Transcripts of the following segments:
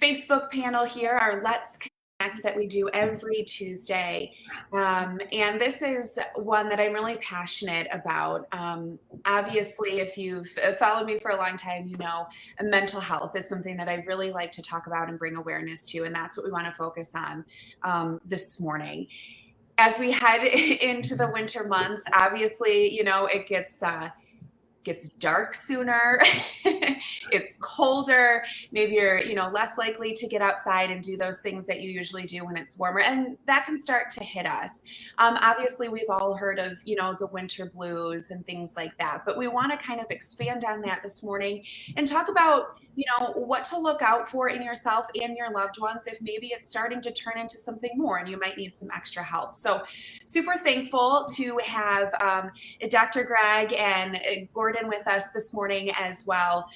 Facebook panel here, our Let's Connect that we do every Tuesday. And this is one that I'm really passionate about. Obviously, if you've followed me for a long time, you know mental health is something that I really like to talk about and bring awareness to. And that's what we want to focus on this morning. As we head into the winter months, obviously, it gets dark sooner. It's colder. Maybe you're, less likely to get outside and do those things that you usually do when it's warmer. And that can start to hit us. Obviously, we've all heard of, the winter blues and things like that. But we want to kind of expand on that this morning and talk about, what to look out for in yourself and your loved ones if maybe it's starting to turn into something more and you might need some extra help. So super thankful to have Dr. Greg and Gordon with us this morning as well,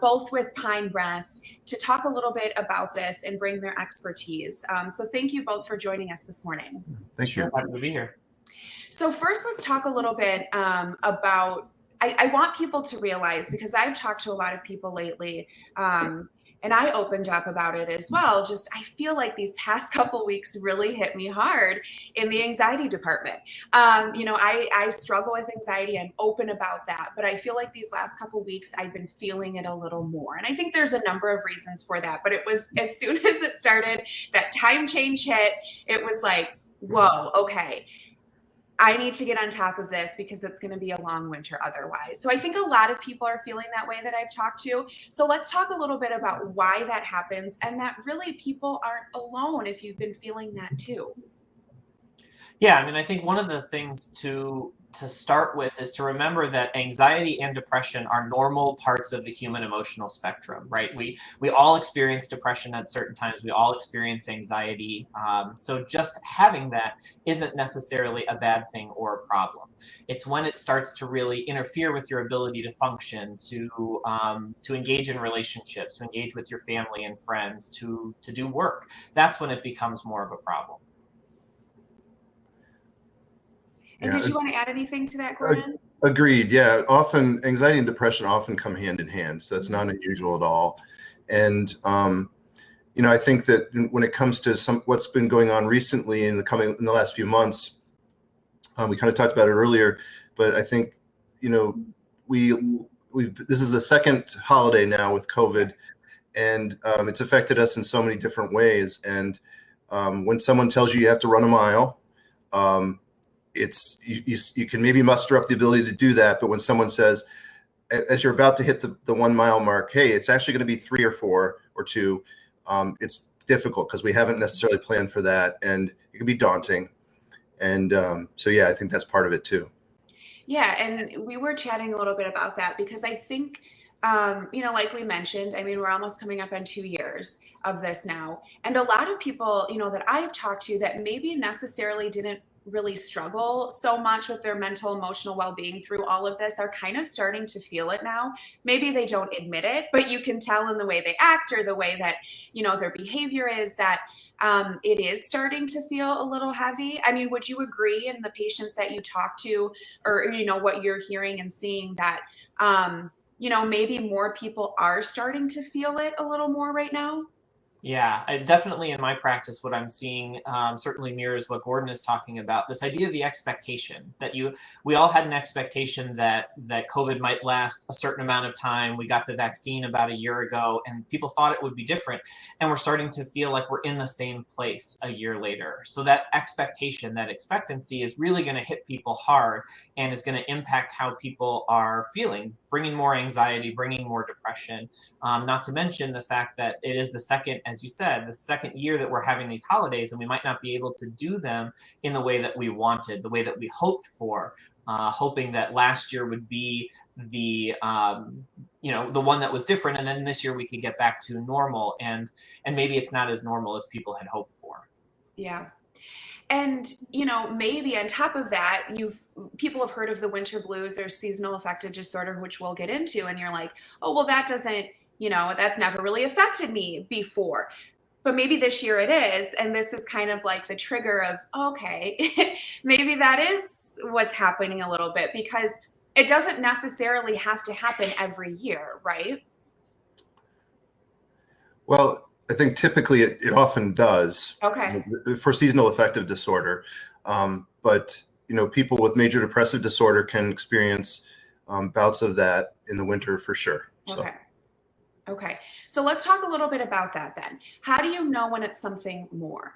both with Pine Rest, to talk a little bit about this and bring their expertise. So thank you both for joining us this morning. Thank you. Happy to be here. So first, let's talk a little bit about, I want people to realize, because I've talked to a lot of people lately, and I opened up about it as well. Just, I feel like these past couple weeks really hit me hard in the anxiety department. I struggle with anxiety. I'm open about that, but I feel like these last couple weeks I've been feeling it a little more. And I think there's a number of reasons for that, but it was as soon as it started, that time change hit, it was like, whoa, okay. I need to get on top of this because it's going to be a long winter otherwise. So I think a lot of people are feeling that way that I've talked to. So let's talk a little bit about why that happens and that really people aren't alone if you've been feeling that too. Yeah, I mean, I think one of the things to start with is to remember that anxiety and depression are normal parts of the human emotional spectrum, right? We all experience depression at certain times. We all experience anxiety. So just having that isn't necessarily a bad thing or a problem. It's when it starts to really interfere with your ability to function, to engage in relationships, to engage with your family and friends, to do work. That's when it becomes more of a problem. And did you want to add anything to that, Gordon? Agreed. Yeah. Often anxiety and depression often come hand in hand. So that's not unusual at all. And, I think that when it comes to what's been going on recently in the last few months, we kind of talked about it earlier, but I think, this is the second holiday now with COVID, and it's affected us in so many different ways. And when someone tells you have to run a mile, you can maybe muster up the ability to do that. But when someone says, as you're about to hit the 1 mile mark, hey, it's actually going to be 3 or 4 or 2, it's difficult because we haven't necessarily planned for that. And it can be daunting. And so, yeah, I think that's part of it too. Yeah. And we were chatting a little bit about that because I think, like we mentioned, I mean, we're almost coming up on 2 years of this now. And a lot of people, that I've talked to that maybe necessarily didn't really struggle so much with their mental, emotional well-being through all of this are kind of starting to feel it now. Maybe they don't admit it, but you can tell in the way they act or the way that, their behavior is that it is starting to feel a little heavy. I mean, would you agree in the patients that you talk to or, what you're hearing and seeing that, maybe more people are starting to feel it a little more right now? Yeah, definitely in my practice, what I'm seeing certainly mirrors what Gordon is talking about. This idea of the expectation that we all had an expectation that COVID might last a certain amount of time. We got the vaccine about a year ago and people thought it would be different. And we're starting to feel like we're in the same place a year later. So that expectation, that expectancy is really going to hit people hard and is going to impact how people are feeling, bringing more anxiety, bringing more depression. Not to mention the fact that it is the second, as you said, the second year that we're having these holidays, and we might not be able to do them in the way that we wanted, the way that we hoped for, hoping that last year would be the one that was different, and then this year we could get back to normal, and maybe it's not as normal as people had hoped for. Yeah. And, maybe on top of that, people have heard of the winter blues or seasonal affective disorder, which we'll get into. And you're like, oh, well, that doesn't, that's never really affected me before. But maybe this year it is. And this is kind of like the trigger of, okay, maybe that is what's happening a little bit, because it doesn't necessarily have to happen every year, right? Well, I think typically it often does Okay. for seasonal affective disorder. But people with major depressive disorder can experience bouts of that in the winter for sure. So. Okay. Okay. So let's talk a little bit about that then. How do you know when it's something more?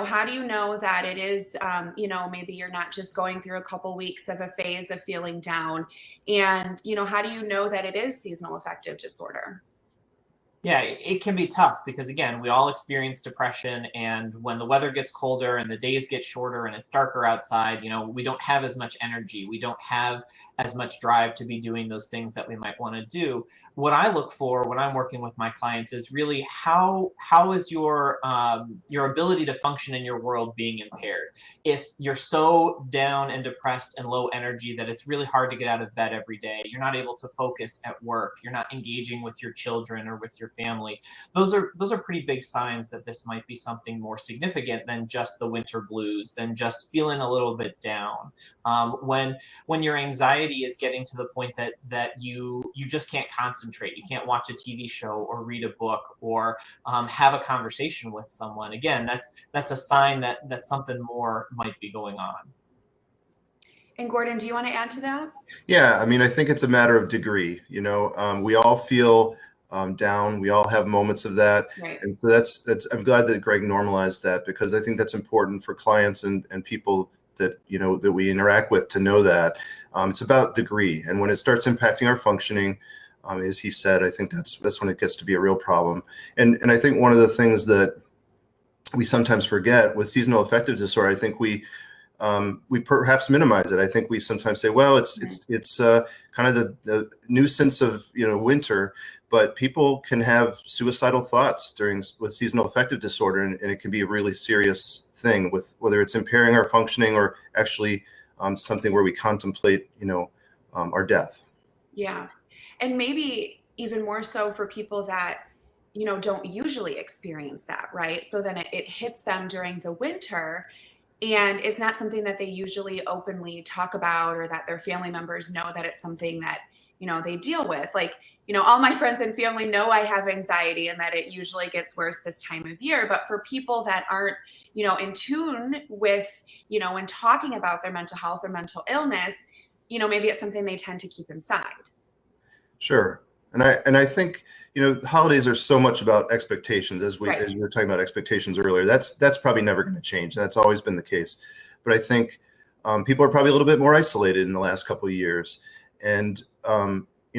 How do you know that it is, maybe you're not just going through a couple weeks of a phase of feeling down? And, how do you know that it is seasonal affective disorder? Yeah, it can be tough because again, we all experience depression, and when the weather gets colder and the days get shorter and it's darker outside, we don't have as much energy. We don't have as much drive to be doing those things that we might want to do. What I look for when I'm working with my clients is really how is your ability to function in your world being impaired? If you're so down and depressed and low energy that it's really hard to get out of bed every day, you're not able to focus at work, you're not engaging with your children or with your family, those are pretty big signs that this might be something more significant than just the winter blues, than just feeling a little bit down. When your anxiety is getting to the point that you just can't concentrate, you can't watch a TV show or read a book or have a conversation with someone, again, that's a sign that something more might be going on. And Gordon, do you want to add to that? Yeah, I mean, I think it's a matter of degree. We all feel down. We all have moments of that. Right. And so that's, I'm glad that Greg normalized that, because I think that's important for clients and people that, that we interact with to know that it's about degree. And when it starts impacting our functioning, as he said, I think that's when it gets to be a real problem. And I think one of the things that we sometimes forget with seasonal affective disorder, I think we perhaps minimize it. I think we sometimes say, well, it's kind of the nuisance of winter, but people can have suicidal thoughts with seasonal affective disorder, and it can be a really serious thing, with whether it's impairing our functioning or actually something where we contemplate our death. Yeah. And maybe even more so for people that don't usually experience that, right? So then it hits them during the winter, and it's not something that they usually openly talk about, or that their family members know that it's something that they deal with. Like, all my friends and family know I have anxiety and that it usually gets worse this time of year. But for people that aren't in tune with when talking about their mental health or mental illness, maybe it's something they tend to keep inside. Sure. And I think, the holidays are so much about expectations, as we were talking about expectations earlier. That's probably never going to change. That's always been the case. But I think people are probably a little bit more isolated in the last couple of years. And,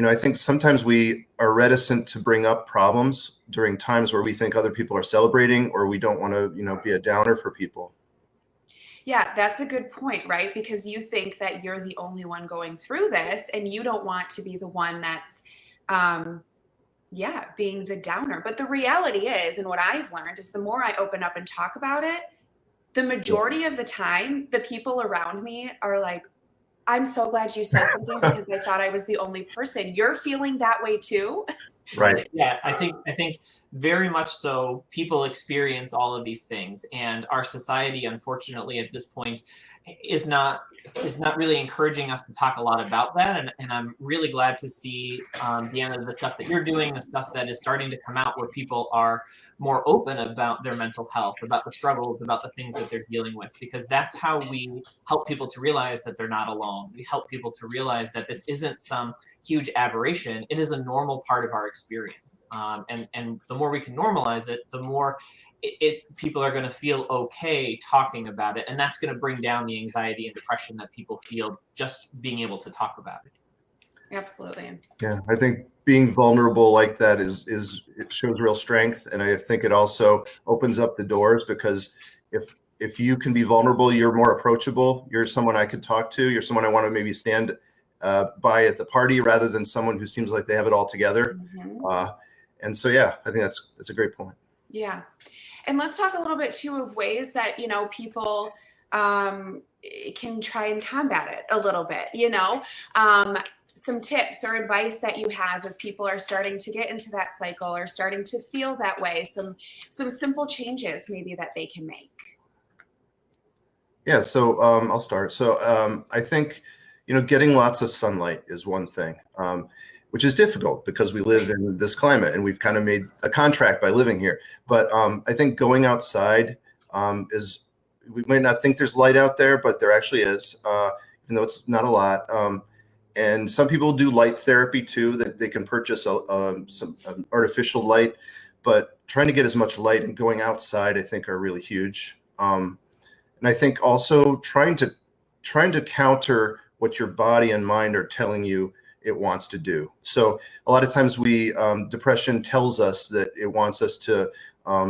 I think sometimes we are reticent to bring up problems during times where we think other people are celebrating, or we don't want to, be a downer for people. Yeah, that's a good point, right? Because you think that you're the only one going through this, and you don't want to be the one that's, being the downer. But the reality is, and what I've learned is, the more I open up and talk about it, the majority of the time, the people around me are like, I'm so glad you said something, because I thought I was the only person. You're feeling that way too? Right. Yeah, I think very much so. People experience all of these things, and our society, unfortunately, at this point, is not really encouraging us to talk a lot about that. And I'm really glad to see Deanna, the stuff that you're doing, the stuff that is starting to come out, where people are more open about their mental health, about the struggles, about the things that they're dealing with, because that's how we help people to realize that they're not alone. We help people to realize that this isn't some huge aberration. It is a normal part of our experience. And the more we can normalize it, the more people are going to feel okay talking about it. And that's going to bring down the anxiety and depression that people feel just being able to talk about it. Absolutely. Yeah, I think being vulnerable like that it shows real strength, and I think it also opens up the doors, because if you can be vulnerable, you're more approachable. You're someone I could talk to. You're someone I want to maybe stand by at the party, rather than someone who seems like they have it all together. Mm-hmm. And so, yeah, I think that's a great point. Yeah. And let's talk a little bit too of ways that, people can try and combat it a little bit, some tips or advice that you have if people are starting to get into that cycle or starting to feel that way, some simple changes maybe that they can make. Yeah, so I'll start. So I think, getting lots of sunlight is one thing. which is difficult because we live in this climate and we've kind of made a contract by living here. But I think going outside is, we might not think there's light out there, but there actually is, even though it's not a lot. And some people do light therapy too, that they can purchase some artificial light, but trying to get as much light and going outside, I think, are really huge. And I think also trying to counter what your body and mind are telling you it wants to do. So a lot of times depression tells us that it wants us to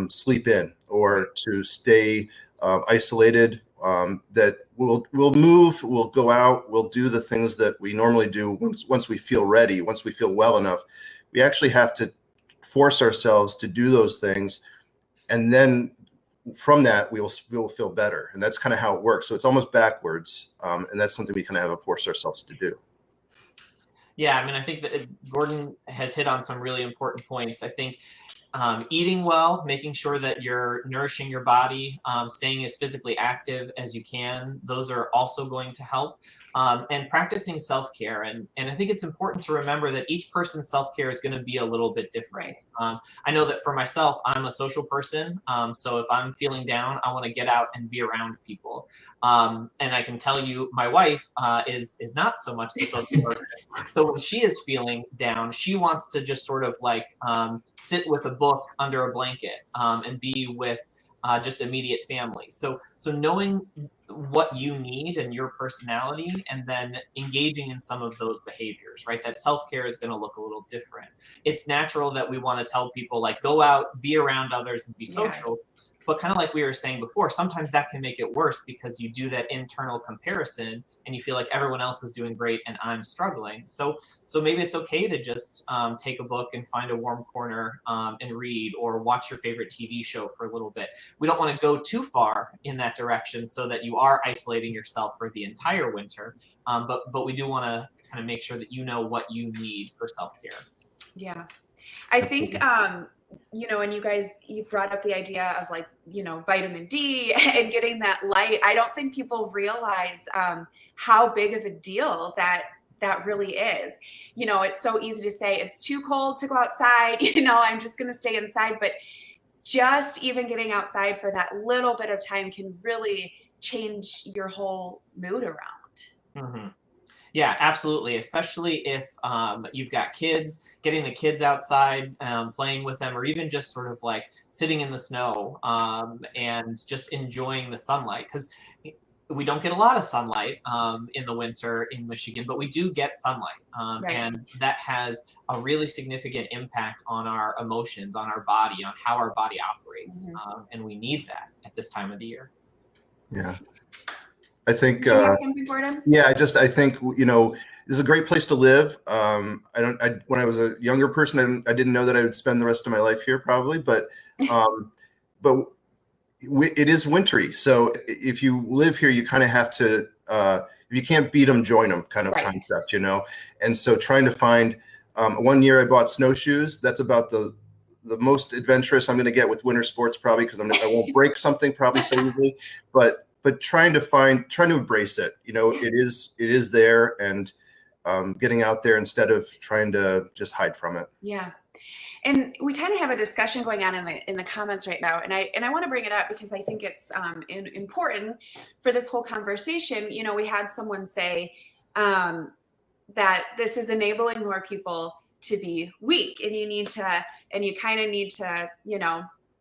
sleep in or to stay isolated, that we'll move, we'll go out, we'll do the things that we normally do once we feel ready, once we feel well enough. We actually have to force ourselves to do those things. And then from that, we'll feel better. And that's kind of how it works. So it's almost backwards. And that's something we kind of have to force ourselves to do. Yeah, I mean, I think that Gordon has hit on some really important points. I think eating well, making sure that you're nourishing your body, staying as physically active as you can, those are also going to help. And practicing self-care. And I think it's important to remember that each person's self-care is going to be a little bit different. I know that for myself, I'm a social person. So if I'm feeling down, I want to get out and be around people. And I can tell you, my wife is not so much the social person. So when she is feeling down, she wants to just sort of like sit with a book under a blanket and be with just immediate family. So knowing what you need and your personality, and then engaging in some of those behaviors, right? That self-care is going to look a little different. It's natural that we want to tell people, like, go out, be around others, and be social. Yes. But kind of like we were saying before, sometimes that can make it worse because you do that internal comparison and you feel like everyone else is doing great and I'm struggling. So maybe it's okay to just take a book and find a warm corner and read, or watch your favorite TV show for a little bit. We don't want to go too far in that direction so that you are isolating yourself for the entire winter. But we do want to kind of make sure that you know what you need for self-care. Yeah. I think, and you brought up the idea of, like, vitamin D and getting that light. I don't think people realize how big of a deal that really is. It's so easy to say it's too cold to go outside. I'm just going to stay inside. But just even getting outside for that little bit of time can really change your whole mood around. Mm-hmm. Yeah, absolutely. Especially if you've got kids, getting the kids outside, playing with them, or even just sort of like sitting in the snow and just enjoying the sunlight. Because we don't get a lot of sunlight in the winter in Michigan, but we do get sunlight. Right. And that has a really significant impact on our emotions, on our body, on how our body operates. Mm-hmm. And we need that at this time of the year. Yeah. I think, Did you have something, Gordon? yeah, I think, this is a great place to live. When I was a younger person, I didn't know that I would spend the rest of my life here probably, but it is wintry. So if you live here, you kind of have to, if you can't beat them, join them kind of concept, And so trying to find, one year I bought snowshoes. That's about the most adventurous I'm going to get with winter sports, probably, because I won't break something probably so easily, but trying to embrace it, it is there, and getting out there instead of trying to just hide from it. Yeah. And we kind of have a discussion going on in the comments right now, and I want to bring it up because I think it's important for this whole conversation. We had someone say that this is enabling more people to be weak, and you kind of need to,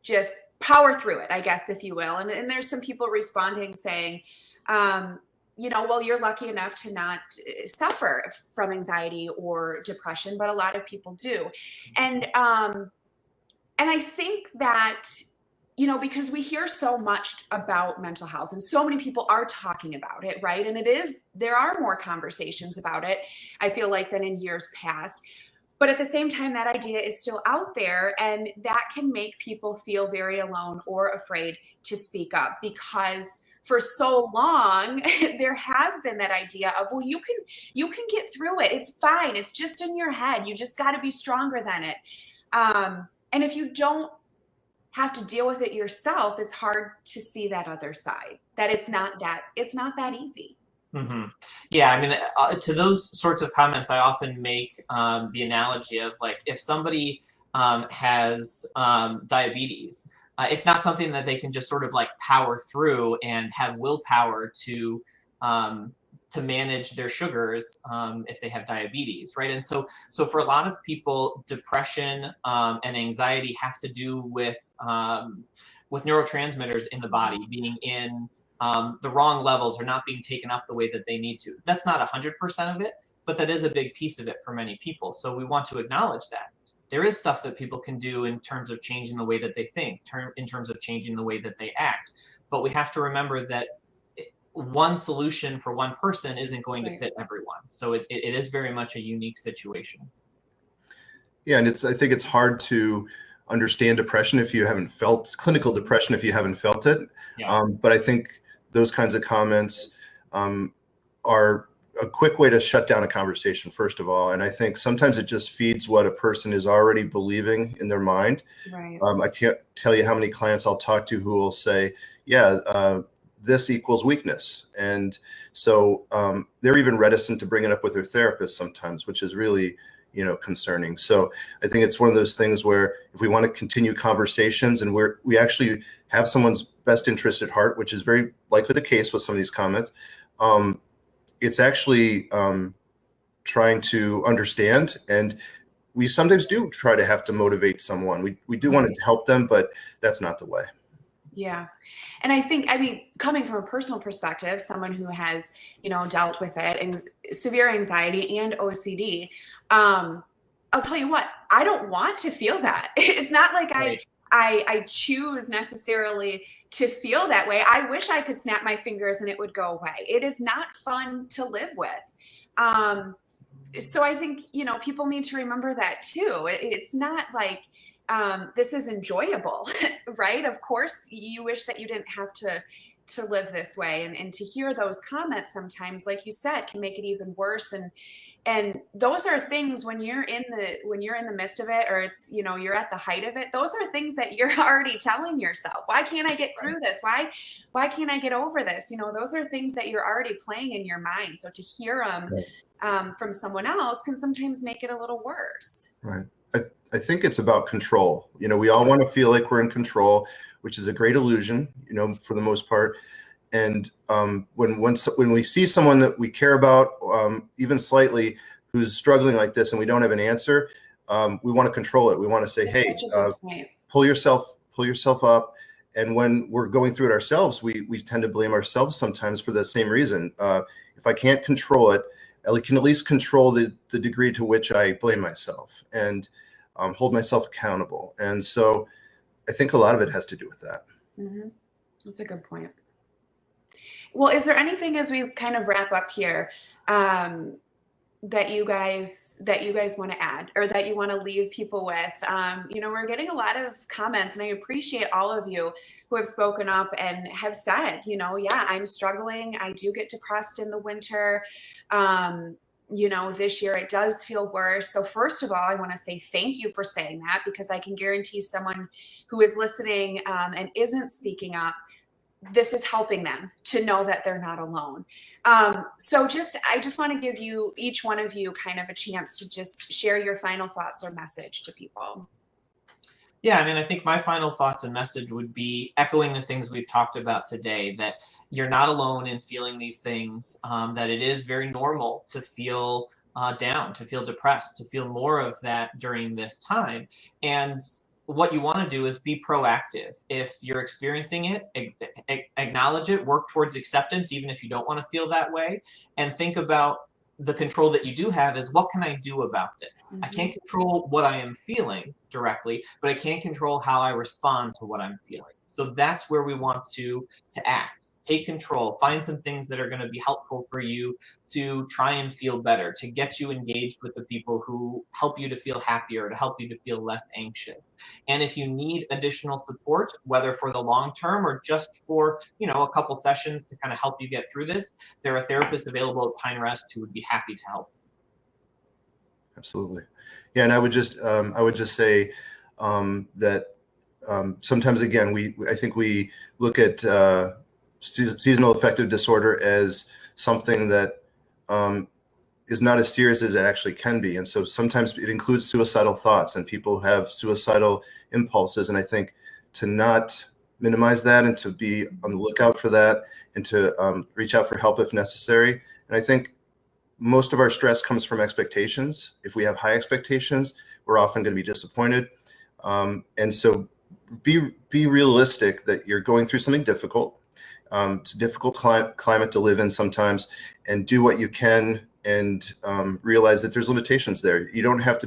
just power through it, I guess, if you will. And there's some people responding saying, well, you're lucky enough to not suffer from anxiety or depression, but a lot of people do. And I think that, because we hear so much about mental health and so many people are talking about it, right? And there are more conversations about it, I feel like, than in years past. But at the same time, that idea is still out there, and that can make people feel very alone or afraid to speak up, because for so long there has been that idea of, well, you can get through it. It's fine. It's just in your head. You just got to be stronger than it. And if you don't have to deal with it yourself, it's hard to see that other side, that it's not that easy. Hmm. Yeah, I mean, to those sorts of comments, I often make the analogy of like if somebody has diabetes, it's not something that they can just sort of like power through and have willpower um, to manage their sugars if they have diabetes, right? And so for a lot of people, depression and anxiety have to do with neurotransmitters in the body being in the wrong levels or not being taken up the way that they need to. That's not 100% of it, but that is a big piece of it for many people. So we want to acknowledge that. There is stuff that people can do in terms of changing the way that they think, in terms of changing the way that they act. But we have to remember that one solution for one person isn't going to fit everyone. So it is very much a unique situation. Yeah, and I think it's hard to understand depression if you haven't felt clinical depression, if you haven't felt it. Yeah. But I think those kinds of comments are a quick way to shut down a conversation, first of all. And I think sometimes it just feeds what a person is already believing in their mind. Right. I can't tell you how many clients I'll talk to who will say, yeah, this equals weakness. And so they're even reticent to bring it up with their therapist sometimes, which is really, concerning. So I think it's one of those things where if we want to continue conversations and we actually have someone's best interest at heart, which is very likely the case with some of these comments, it's actually trying to understand. And we sometimes do try to have to motivate someone. We do want to help them, but that's not the way. Yeah. And I think, coming from a personal perspective, someone who has, dealt with it and severe anxiety and OCD, I'll tell you what, I don't want to feel that. It's not like I choose necessarily to feel that way. I wish I could snap my fingers and it would go away. It is not fun to live with. So I think, people need to remember that too. It's not like, this is enjoyable, right? Of course, you wish that you didn't have to live this way, and to hear those comments sometimes, like you said, can make it even worse. And those are things when you're in the midst of it, or it's, you're at the height of it. Those are things that you're already telling yourself. Why can't I get through this? Why can't I get over this? Those are things that you're already playing in your mind. So to hear them from someone else can sometimes make it a little worse. Right. I think it's about control. We all want to feel like we're in control, which is a great illusion, for the most part. And when we see someone that we care about, even slightly, who's struggling like this, and we don't have an answer, we want to control it. We want to say, "Hey, pull yourself up." And when we're going through it ourselves, we tend to blame ourselves sometimes for the same reason. If I can't control it, I can at least control the degree to which I blame myself and hold myself accountable. And so I think a lot of it has to do with that. Mm-hmm. That's a good point. Well, is there anything as we kind of wrap up here that you guys want to add, or that you want to leave people with? We're getting a lot of comments, and I appreciate all of you who have spoken up and have said, yeah, I'm struggling. I do get depressed in the winter. This year it does feel worse. So first of all, I want to say thank you for saying that, because I can guarantee someone who is listening and isn't speaking up, this is helping them to know that they're not alone. So I just want to give you, each one of you, kind of a chance to just share your final thoughts or message to people. Yeah, I think my final thoughts and message would be echoing the things we've talked about today, that you're not alone in feeling these things, that it is very normal to feel down, to feel depressed, to feel more of that during this time. And what you want to do is be proactive. If you're experiencing it, acknowledge it, work towards acceptance, even if you don't want to feel that way, and think about the control that you do have is, what can I do about this? Mm-hmm. I can't control what I am feeling directly, but I can control how I respond to what I'm feeling. So that's where we want to act. Take control, find some things that are going to be helpful for you to try and feel better, to get you engaged with the people who help you to feel happier, to help you to feel less anxious. And if you need additional support, whether for the long term or just for, a couple sessions to kind of help you get through this, there are therapists available at Pine Rest who would be happy to help. Absolutely. Yeah. And I would just say that sometimes, again, I think we look at seasonal affective disorder as something that is not as serious as it actually can be. And so sometimes it includes suicidal thoughts, and people have suicidal impulses. And I think to not minimize that and to be on the lookout for that and to reach out for help if necessary. And I think most of our stress comes from expectations. If we have high expectations, we're often going to be disappointed. And so be realistic that you're going through something difficult. It's a difficult climate to live in sometimes, and do what you can, and realize that there's limitations there. You don't have to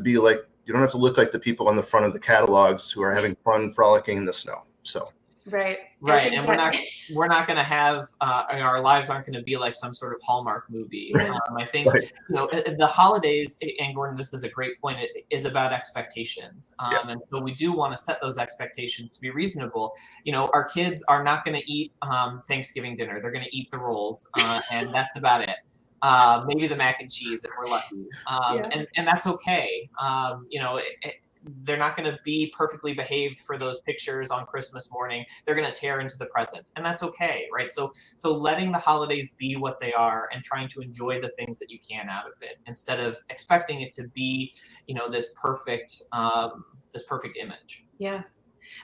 look like the people on the front of the catalogs who are having fun frolicking in the snow. So right. And we're not going to have our lives aren't going to be like some sort of Hallmark movie. I think the holidays, and Gordon, this is a great point. It is about expectations, and so we do want to set those expectations to be reasonable. Our kids are not going to eat Thanksgiving dinner; they're going to eat the rolls, and that's about it. Maybe the mac and cheese if we're lucky, and that's okay. They're not going to be perfectly behaved for those pictures on Christmas morning. They're going to tear into the presents, and that's okay, right? So letting the holidays be what they are and trying to enjoy the things that you can out of it, instead of expecting it to be, this perfect image. Yeah.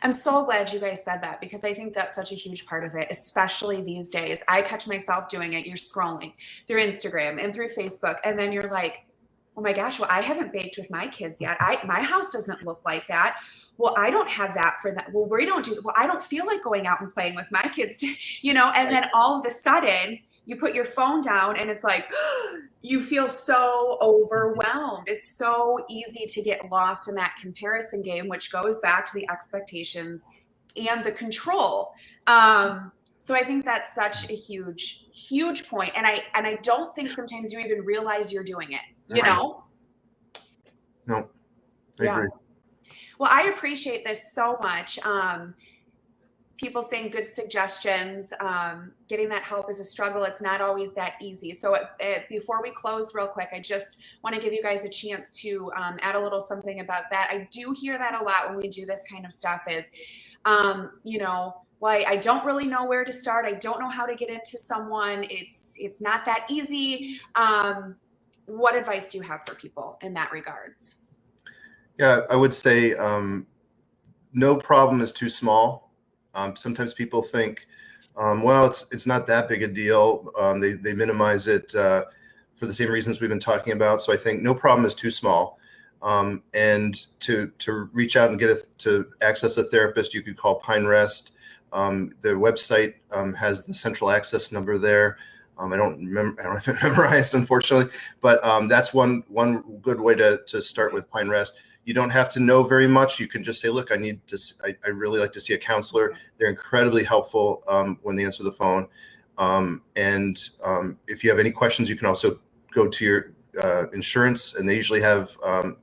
I'm so glad you guys said that, because I think that's such a huge part of it, especially these days. I catch myself doing it. You're scrolling through Instagram and through Facebook, and then you're like, oh my gosh, well, I haven't baked with my kids yet. My house doesn't look like that. Well, I don't have that for that. Well, we don't do, well, I don't feel like going out and playing with my kids, and then all of a sudden you put your phone down and it's like, you feel so overwhelmed. It's so easy to get lost in that comparison game, which goes back to the expectations and the control. So I think that's such a huge, huge point. And I don't think sometimes you even realize you're doing it, No, I agree. Well, I appreciate this so much. People saying good suggestions. Getting that help is a struggle. It's not always that easy. So before we close real quick, I just want to give you guys a chance to add a little something about that. I do hear that a lot when we do this kind of stuff is, well, I don't really know where to start. I don't know how to get into someone. It's not that easy. What advice do you have for people in that regards? Yeah, I would say no problem is too small. Sometimes people think, well, it's not that big a deal. They minimize it for the same reasons we've been talking about. So I think no problem is too small. And to reach out and to access a therapist, you could call Pine Rest. The website has the central access number there. I don't have it memorized, unfortunately, but that's one good way to start with Pine Rest. You don't have to know very much. You can just say, look, I really like to see a counselor. They're incredibly helpful when they answer the phone. And if you have any questions, you can also go to your insurance, and they usually have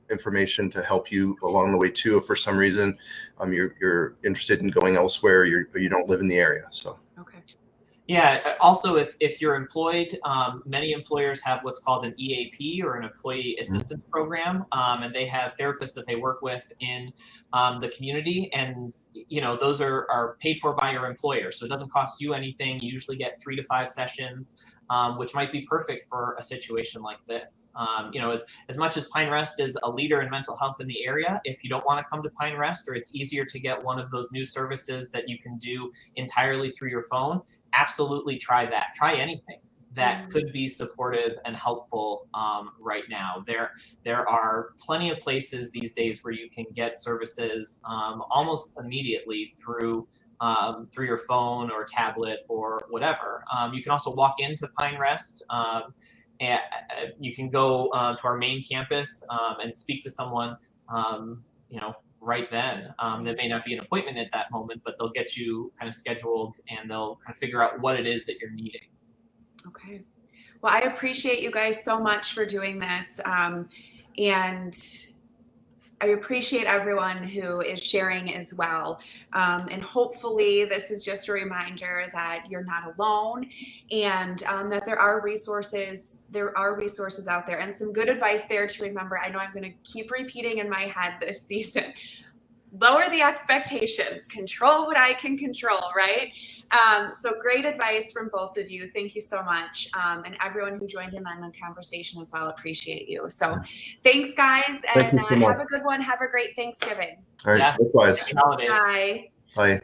information to help you along the way too. If for some reason you're interested in going elsewhere, or you don't live in the area. So. Okay. Yeah. Also, if you're employed, many employers have what's called an EAP, or an employee assistance program, and they have therapists that they work with in the community, and those are paid for by your employer, so it doesn't cost you anything. You usually get 3 to 5 sessions, which might be perfect for a situation like this. As much as Pine Rest is a leader in mental health in the area, if you don't want to come to Pine Rest, or it's easier to get one of those new services that you can do entirely through your phone, absolutely try that. Try anything that could be supportive and helpful right now. There are plenty of places these days where you can get services almost immediately through your phone or tablet or whatever. You can also walk into Pine Rest. And you can go to our main campus and speak to someone, right then. There may not be an appointment at that moment, but they'll get you kind of scheduled, and they'll kind of figure out what it is that you're needing. Okay. Well, I appreciate you guys so much for doing this. And I appreciate everyone who is sharing as well. And hopefully this is just a reminder that you're not alone, and that there are resources out there, and some good advice there to remember. I know I'm going to keep repeating in my head this season. lower the expectations, control what I can control, right? So great advice from both of you. Thank you so much. And everyone who joined in on the conversation as well, appreciate you. So thanks, guys, and Thank you so much. have a good one. Have a great Thanksgiving. All right, Yeah. likewise. Happy holidays. Bye. Bye.